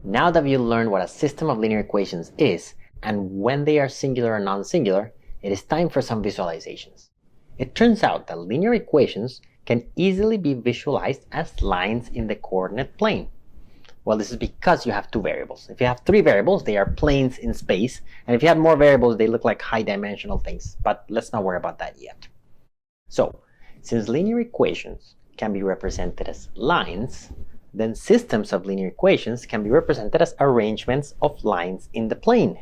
Now that you've learned what a system of linear equations is and when they are singular or non-singular, it is time for some visualizations. It turns out that linear equations can easily be visualized as lines in the coordinate plane. Well, this is because you have two variables. If you have three variables, they are planes in space, and if you have more variables, they look like high-dimensional things, but let's not worry about that yet. So, since linear equations can be represented as lines, then systems of linear equations can be represented as arrangements of lines in the plane.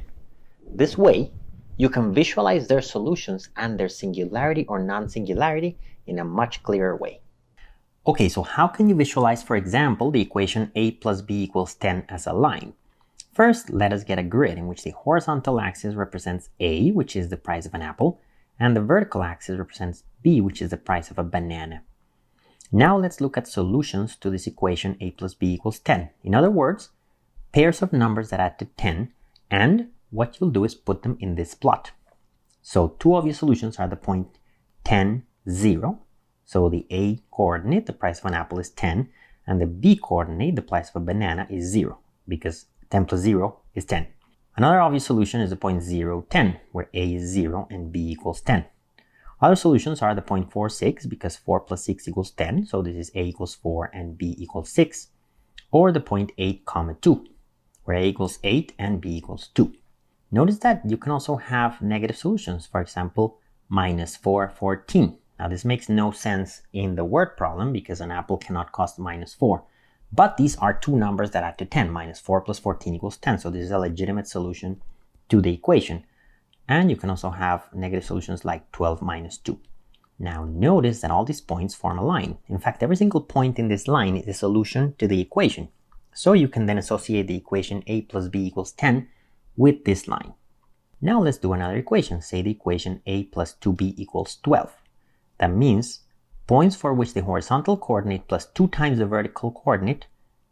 This way, you can visualize their solutions and their singularity or non-singularity in a much clearer way. Okay, so how can you visualize, for example, the equation a plus b equals 10 as a line? First, let us get a grid in which the horizontal axis represents a, which is the price of an apple, and the vertical axis represents b, which is the price of a banana. Now let's look at solutions to this equation a plus b equals 10. In other words, pairs of numbers that add to 10, and what you'll do is put them in this plot. So two obvious solutions are the point 10, 0. So the a coordinate, the price of an apple, is 10, and the b coordinate, the price of a banana, is 0, because 10 plus 0 is 10. Another obvious solution is the point 0, 10, where a is 0 and b equals 10. Other solutions are the point 4, 6, because 4 plus 6 equals 10, so this is a equals 4 and b equals 6. Or the point 8, 2, where a equals 8 and b equals 2. Notice that you can also have negative solutions, for example, minus 4, 14. Now this makes no sense in the word problem because an apple cannot cost minus 4. But these are two numbers that add to 10. Minus 4 plus 14 equals 10, so this is a legitimate solution to the equation. And you can also have negative solutions like 12 minus 2. Now notice that all these points form a line. In fact, every single point in this line is a solution to the equation. So you can then associate the equation a plus b equals 10 with this line. Now let's do another equation. Say the equation a plus 2b equals 12. That means points for which the horizontal coordinate plus 2 times the vertical coordinate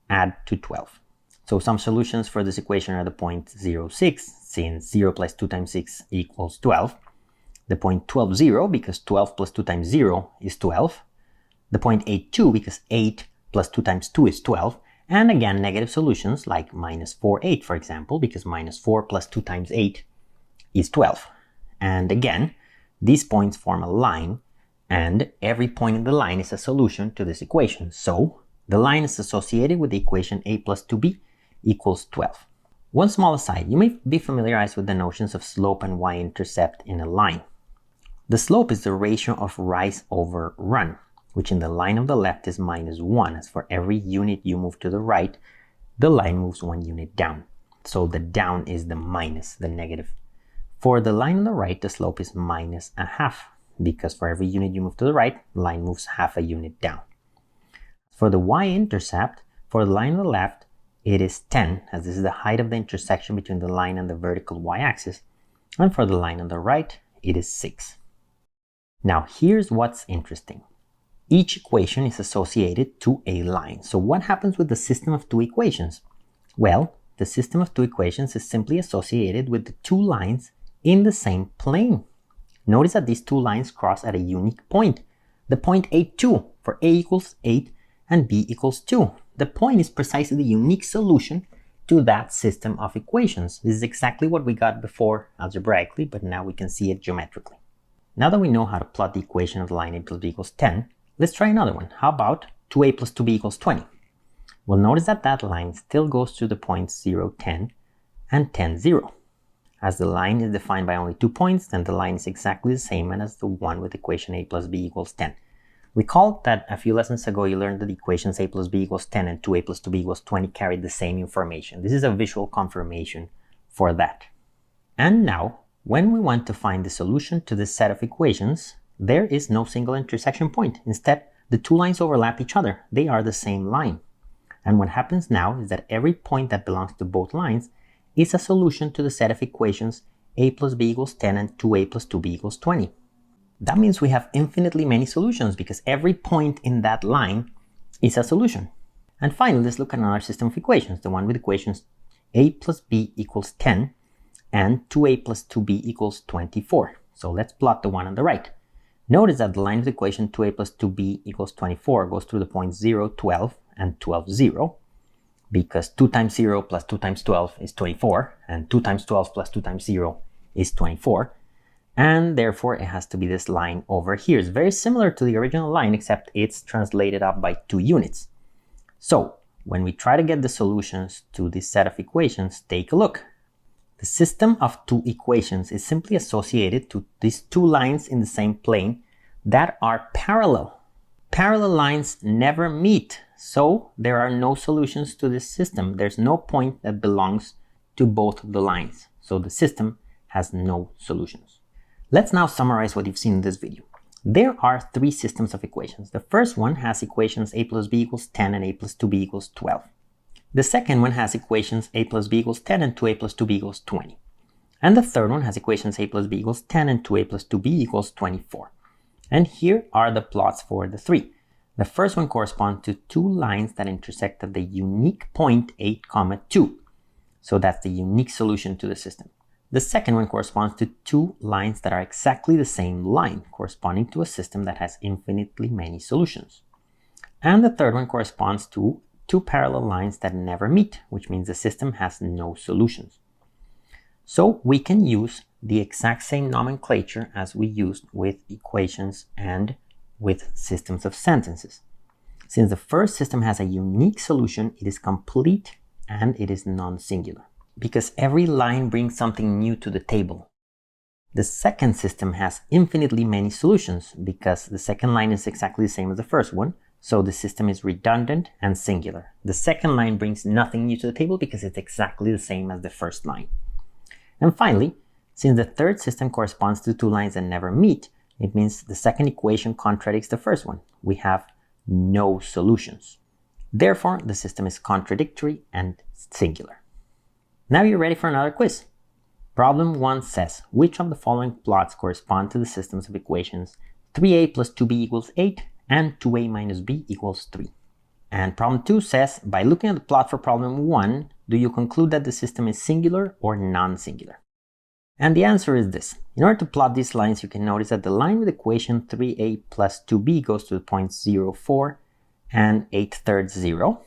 add to 12. So some solutions for this equation are the point 0, 6, since 0 plus 2 times 6 equals 12. The point 12, 0, because 12 plus 2 times 0 is 12. The point 8, 2, because 8 plus 2 times 2 is 12. And again, negative solutions like minus 4, 8, for example, because minus 4 plus 2 times 8 is 12. And again, these points form a line, and every point in the line is a solution to this equation. So the line is associated with the equation a plus 2b equals 12. One small aside, you may be familiarized with the notions of slope and y-intercept in a line. The slope is the ratio of rise over run, which in the line of the left is minus 1, as for every unit you move to the right, the line moves 1 unit down. So the down is the minus, the negative. For the line on the right, the slope is minus a half, because for every unit you move to the right, the line moves half a unit down. For the y-intercept, for the line on the left, it is 10, as this is the height of the intersection between the line and the vertical y-axis, and for the line on the right, it is 6. Now here's what's interesting. Each equation is associated to a line. So what happens with the system of two equations? Well, the system of two equations is simply associated with the two lines in the same plane. Notice that these two lines cross at a unique point. The point 8, 2, for a equals 8 and b equals 2. The point is precisely the unique solution to that system of equations. This is exactly what we got before algebraically, but now we can see it geometrically. Now that we know how to plot the equation of the line a plus b equals 10, let's try another one. How about 2a plus 2b equals 20? Well, notice that that line still goes through the points 0, 10 and 10, 0. As the line is defined by only 2 points, then the line is exactly the same as the one with the equation a plus b equals 10. Recall that a few lessons ago you learned that the equations a plus b equals 10 and 2a plus 2b equals 20 carried the same information. This is a visual confirmation for that. And now, when we want to find the solution to this set of equations, there is no single intersection point. Instead, the two lines overlap each other. They are the same line. And what happens now is that every point that belongs to both lines is a solution to the set of equations a plus b equals 10 and 2a plus 2b equals 20. That means we have infinitely many solutions because every point in that line is a solution. And finally, let's look at another system of equations, the one with equations a plus b equals 10 and 2a plus 2b equals 24. So let's plot the one on the right. Notice that the line of the equation 2a plus 2b equals 24 goes through the points 0, 12 and 12, 0. because 2 times 0 plus 2 times 12 is 24, and 2 times 12 plus 2 times 0 is 24, and therefore it has to be this line over here. It's very similar to the original line, except it's translated up by 2 units. So when we try to get the solutions to this set of equations, take a look. The system of 2 equations is simply associated to these 2 lines in the same plane that are parallel. Parallel lines never meet, so there are no solutions to this system. There's no point that belongs to both of the lines, so the system has no solutions. Let's now summarize what you've seen in this video. There are 3 systems of equations. The first one has equations a plus b equals 10 and a plus 2b equals 12. The second one has equations a plus b equals 10 and 2a plus 2b equals 20. And the third one has equations a plus b equals 10 and 2a plus 2b equals 24. And here are the plots for the 3. The first one corresponds to 2 lines that intersect at the unique point 8, 2. So that's the unique solution to the system. The second one corresponds to 2 lines that are exactly the same line, corresponding to a system that has infinitely many solutions. And the third one corresponds to 2 parallel lines that never meet, which means the system has no solutions. So we can use the exact same nomenclature as we used with equations and with systems of sentences. Since the first system has a unique solution, it is complete and it is non-singular, because every line brings something new to the table. The second system has infinitely many solutions, because the second line is exactly the same as the first one, so the system is redundant and singular. The second line brings nothing new to the table because it's exactly the same as the first line. And finally, since the third system corresponds to 2 lines that never meet, it means the second equation contradicts the first one. We have no solutions. Therefore, the system is contradictory and singular. Now you're ready for another quiz. Problem 1 says, which of the following plots correspond to the systems of equations 3a plus 2b equals 8 and 2a minus b equals 3? And problem 2 says, by looking at the plot for problem 1, do you conclude that the system is singular or non-singular? And the answer is this. In order to plot these lines, you can notice that the line with equation 3a plus 2b goes to the points 0, 4 and 8/3, 0.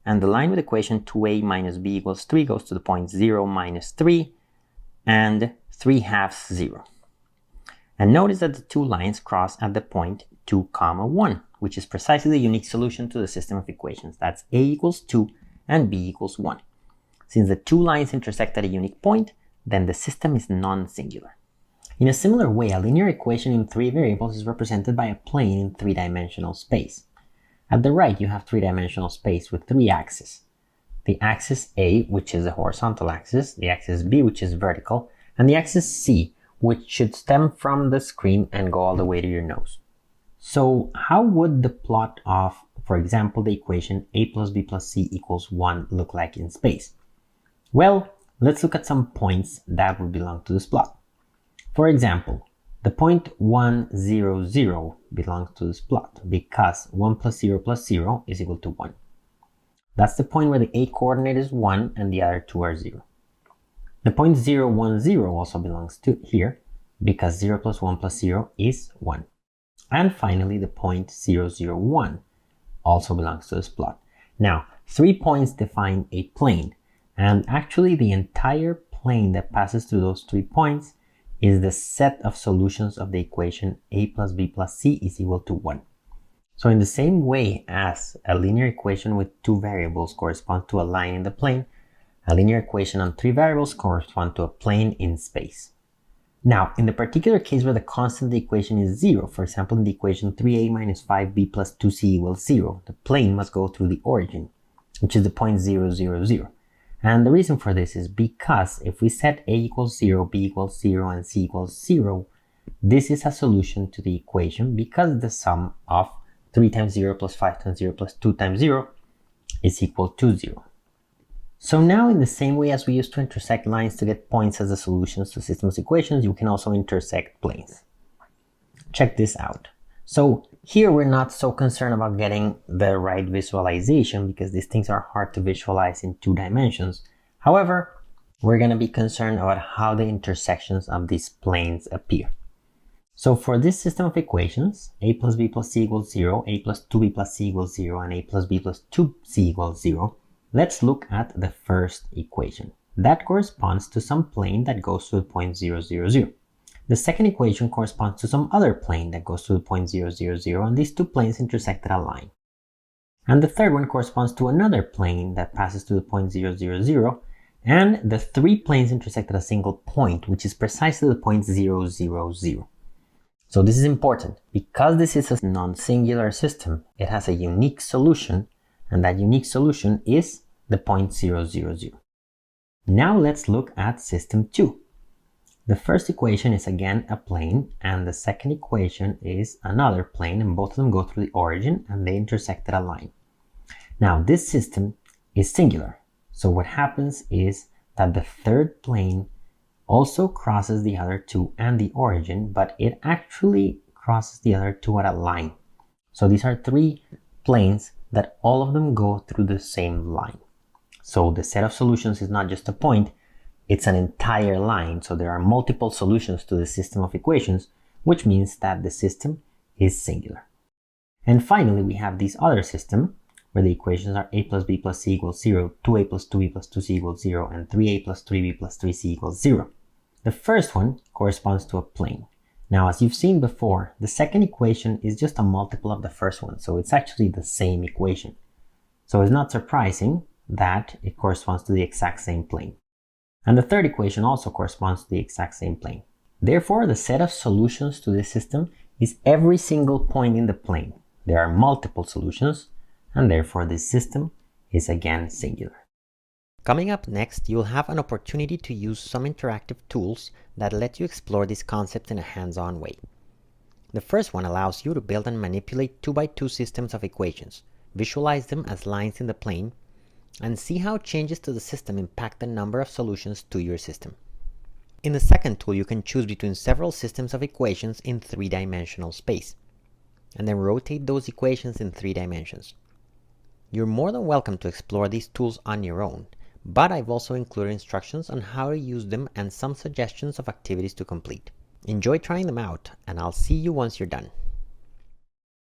And the line with equation 2a minus b equals 3 goes to the points 0, minus 3 and 3/2, 0. And notice that the 2 lines cross at the point 2, 1, which is precisely the unique solution to the system of equations. That's a equals 2 and b equals 1. Since the 2 lines intersect at a unique point, then the system is non-singular. In a similar way, a linear equation in 3 variables is represented by a plane in 3-dimensional space. At the right, you have 3-dimensional space with 3 axes. The axis A, which is the horizontal axis, the axis B, which is vertical, and the axis C, which should stem from the screen and go all the way to your nose. So how would the plot of, for example, the equation a plus b plus c equals 1 look like in space? Well, let's look at some points that would belong to this plot. For example, the point 1, 0, 0 belongs to this plot because 1 plus 0 is equal to 1. That's the point where the a coordinate is 1 and the other 2 are 0. The point 0, 1, 0 also belongs to here because 0 plus 1 plus 0 is 1. And finally, the point 0, 0, 1 also belongs to this plot. Now, 3 points define a plane, and actually the entire plane that passes through those 3 points is the set of solutions of the equation a plus b plus c is equal to 1. So in the same way as a linear equation with 2 variables corresponds to a line in the plane, a linear equation on 3 variables corresponds to a plane in space. Now, in the particular case where the constant of the equation is 0, for example in the equation 3a minus 5b plus 2c equals 0, the plane must go through the origin, which is the point 0, 0, 0. And the reason for this is because if we set a equals 0, b equals 0, and c equals 0, this is a solution to the equation because the sum of 3 times 0 plus 5 times 0 plus 2 times 0 is equal to 0. So now in the same way as we used to intersect lines to get points as the solutions to systems equations, you can also intersect planes. Check this out. So here we're not so concerned about getting the right visualization because these things are hard to visualize in 2 dimensions. However, we're going to be concerned about how the intersections of these planes appear. So for this system of equations, a plus b plus c equals 0, a plus 2b plus c equals 0, and a plus b plus 2c equals 0, Let's look at the first equation. That corresponds to some plane that goes to the point 0, 0, 0. The second equation corresponds to some other plane that goes to the point 0, 0, 0, and these two planes intersect at a line. And the third one corresponds to another plane that passes to the point 0, 0, 0, and the three planes intersect at a single point, which is precisely the point 0, 0, 0. So this is important. Because this is a non-singular system, it has a unique solution, and that unique solution is the point 0, 0, 0. Now let's look at system 2. The first equation is again a plane, and the second equation is another plane, and both of them go through the origin and they intersect at a line. Now this system is singular, so what happens is that the third plane also crosses the other two and the origin, but it actually crosses the other two at a line. So these are three planes that all of them go through the same line. So the set of solutions is not just a point, it's an entire line. So there are multiple solutions to the system of equations, which means that the system is singular. And finally, we have this other system where the equations are a plus b plus c equals 0, 2a plus 2b plus 2c equals 0, and 3a plus 3b plus 3c equals 0. The first one corresponds to a plane. Now, as you've seen before, the second equation is just a multiple of the first one, so it's actually the same equation. So it's not surprising that it corresponds to the exact same plane. And the third equation also corresponds to the exact same plane. Therefore, the set of solutions to this system is every single point in the plane. There are multiple solutions, and therefore this system is again singular. Coming up next, you'll have an opportunity to use some interactive tools that let you explore these concepts in a hands-on way. The first one allows you to build and manipulate 2x2 systems of equations, visualize them as lines in the plane, and see how changes to the system impact the number of solutions to your system. In the second tool, you can choose between several systems of equations in 3-dimensional space, and then rotate those equations in 3 dimensions. You're more than welcome to explore these tools on your own, but I've also included instructions on how to use them and some suggestions of activities to complete. Enjoy trying them out, and I'll see you once you're done.